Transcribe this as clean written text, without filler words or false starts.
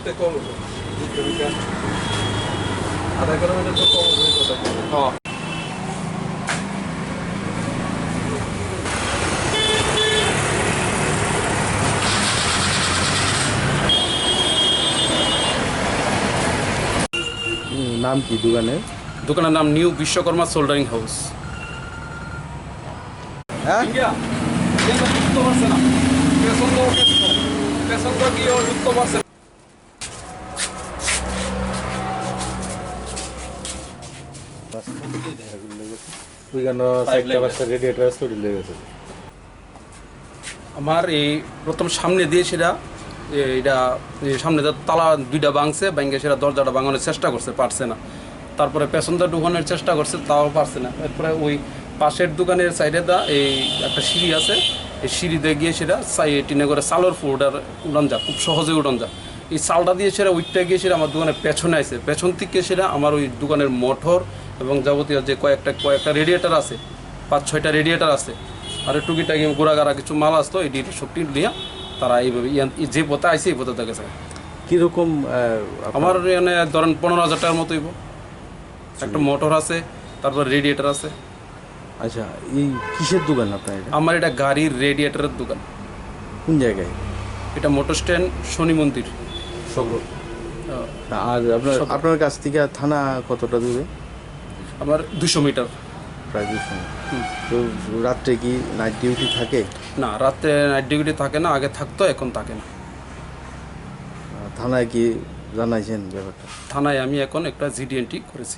করতে কম হবে আধা কিলোমিটার তো কম হবে হ্যাঁ নাম কি দোকানের? দোকানের নাম নিউ বিশ্বকর্মা সোল্ডারিং হাউস। হ্যাঁ আমার এই প্রথম সামনে দিয়ে সেটা এইটা সামনে তালা দুইটা ভাঙছে ভাঙে সেটা দরজাটা ভাঙানোর চেষ্টা করছে, পারছে না। তারপরে পেছনটা ঢুকানোর চেষ্টা করছে, তাও পারছে না। এরপরে ওই পাশের দোকানের সাইডে এই একটা সিঁড়ি আছে, এই সিঁড়িতে গিয়ে সেটা টিনে করে চালের ফুটার উড়ান যা, খুব সহজে উড়ান যা। এই চালটা দিয়ে সেটা উঠতে গিয়ে সেটা আমার দোকানের পেছনে আছে, পেছন থেকে সেটা আমার ওই দোকানের মোটর এবং যাবতীয় যে কয়েকটা রেডিয়েটার আছে, 5-6টা রেডিয়েটার আছে, আর টুকিটাকি গোড়াগাড়া কিছু মাল আসতো, এই সবটি নিয়ে তারা এইভাবে যে পথে আইসে এই পথে দেখেছে। কীরকম? আমার এখানে ধরেন 15,000 টাকার মতো হইব। একটা মোটর আছে, তারপর রেডিয়েটার আছে। আচ্ছা, এই কিসের দোকান আপনার? আমার এটা গাড়ির রেডিয়েটারের দোকান। কোন জায়গায় এটা মোটর স্ট্যান্ড, শনি মন্দির। আর আপনার কাছ থেকে থানা কতটা দূরে? আমার 200 মিটার। প্রায় 200। তো রাত্রে কি নাইট ডিউটি থাকে? না, রাতে নাইট ডিউটি থাকে না, আগে থাকতো, এখন থাকে না। থানায় কি জানাইছেন ব্যাপারটা? থানায় আমি এখন একটা জিডি এন্ট্রি করেছি।